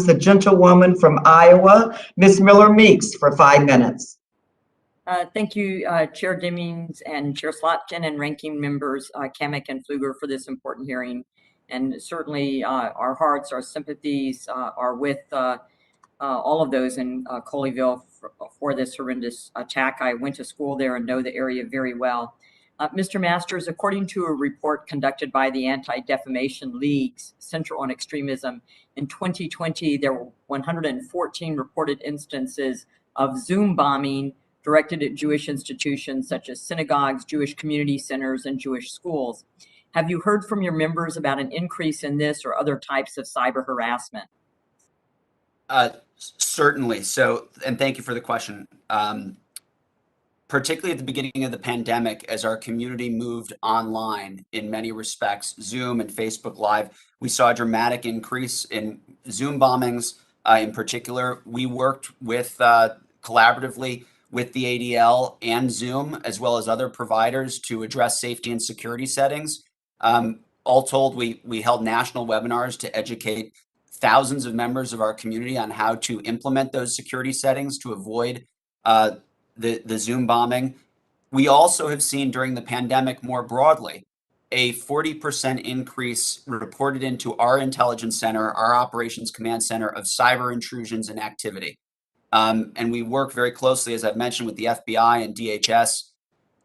the gentlewoman from Iowa, Ms. Miller-Meeks, for 5 minutes. Thank you, Chair Dimmings and Chair Slotkin and ranking members Kamek and Pfluger for this important hearing. And certainly our hearts, our sympathies are with all of those in Colleyville for this horrendous attack. I went to school there and know the area very well. Mr. Masters, according to a report conducted by the Anti-Defamation League's Center on Extremism, in 2020, there were 114 reported instances of Zoom bombing directed at Jewish institutions such as synagogues, Jewish community centers, and Jewish schools. Have you heard from your members about an increase in this or other types of cyber harassment? Certainly. So, and thank you for the question. Particularly at the beginning of the pandemic, as our community moved online in many respects, Zoom and Facebook Live, we saw a dramatic increase in Zoom bombings. In particular, we worked with collaboratively with the ADL and Zoom, as well as other providers, to address safety and security settings. All told, we held national webinars to educate thousands of members of our community on how to implement those security settings to avoid the Zoom bombing. We also have seen during the pandemic more broadly a 40% increase reported into our intelligence center, our operations command center, of cyber intrusions and activity. And we work very closely, as I've mentioned, with the FBI and DHS.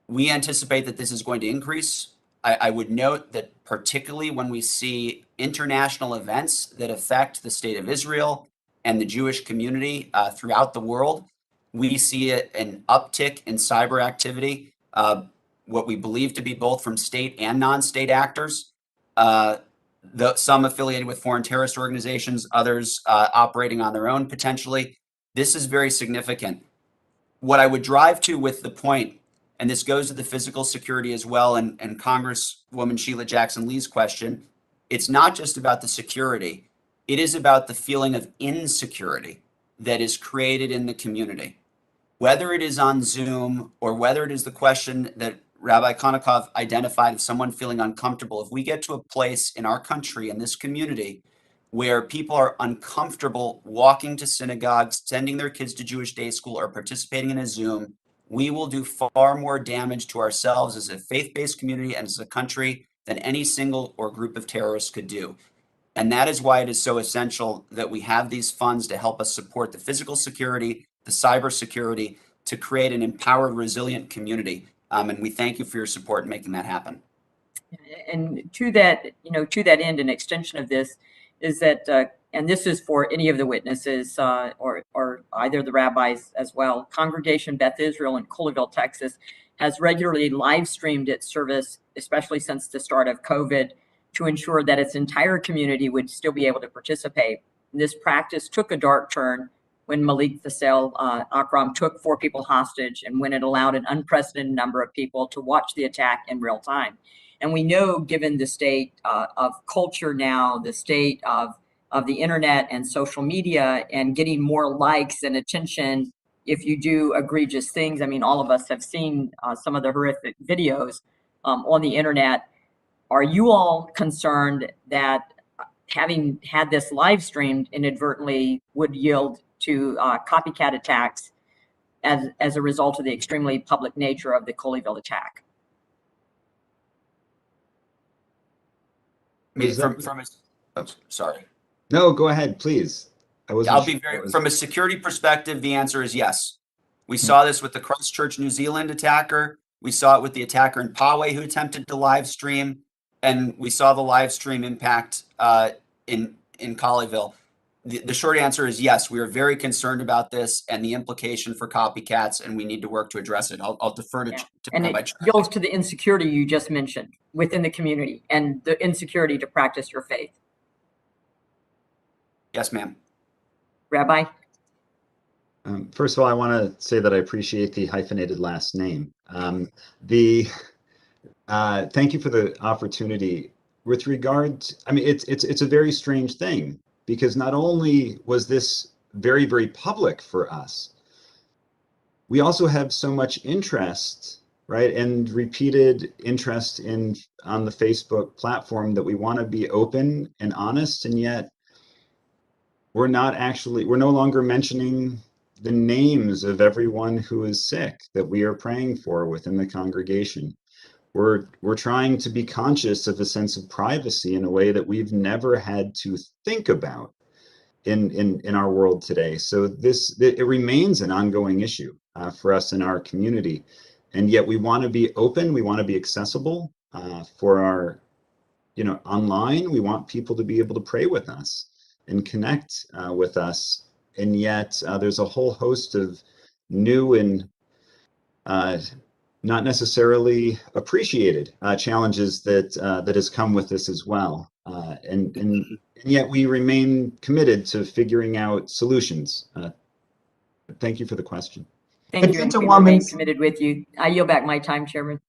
We anticipate that this is going to increase. I would note that particularly when we see international events that affect the state of Israel and the Jewish community throughout the world, we see an uptick in cyber activity, what we believe to be both from state and non-state actors, some affiliated with foreign terrorist organizations, others operating on their own potentially. This is very significant. What I would drive to with the point, and this goes to the physical security as well, and Congresswoman Sheila Jackson-Lee's question, it's not just about the security, it is about the feeling of insecurity that is created in the community. Whether it is on Zoom or whether it is the question that Rabbi Konnikov identified of someone feeling uncomfortable, if we get to a place in our country, in this community, where people are uncomfortable walking to synagogues, sending their kids to Jewish day school, or participating in a Zoom, we will do far more damage to ourselves as a faith-based community and as a country than any single or group of terrorists could do. And that is why it is so essential that we have these funds to help us support the physical security, the cyber security, to create an empowered, resilient community. And we thank you for your support in making that happen. And to that end, an extension of this is that, and this is for any of the witnesses or either the rabbis as well, Congregation Beth Israel in Colleyville, Texas, has regularly live streamed its service, especially since the start of COVID, to ensure that its entire community would still be able to participate. And this practice took a dark turn when Malik Faisal Akram took 4 people hostage, and when it allowed an unprecedented number of people to watch the attack in real time. And we know, given the state of culture now, the state of the internet and social media, and getting more likes and attention if you do egregious things. I mean, all of us have seen some of the horrific videos on the internet. Are you all concerned that having had this live streamed inadvertently would yield to copycat attacks as a result of the extremely public nature of the Colleyville attack? Sorry. No, go ahead, please. From a security perspective, the answer is yes. We saw this with the Christchurch, New Zealand attacker. We saw it with the attacker in Poway who attempted to live stream, and we saw the live stream impact in Colleyville. The short answer is yes. We are very concerned about this and the implication for copycats, and we need to work to address it. I'll defer to and it goes to the insecurity you just mentioned within the community and the insecurity to practice your faith. Yes, ma'am. Rabbi? First of all, I want to say that I appreciate the hyphenated last name. Thank you for the opportunity. With regard, I mean, it's a very strange thing, because not only was this very, very public for us, we also have so much interest, right, and repeated interest on the Facebook platform that we want to be open and honest, and yet we're no longer mentioning the names of everyone who is sick that we are praying for within the congregation. We're trying to be conscious of a sense of privacy in a way that we've never had to think about in our world today. So it remains an ongoing issue for us in our community, and yet we want to be open. We want to be accessible for our, online. We want people to be able to pray with us and connect with us, and yet there's a whole host of new and not necessarily appreciated challenges that has come with this as well. And yet we remain committed to figuring out solutions. Thank you for the question. Thank It's you, and such a we remain woman's- committed with you. I yield back my time, Chairman.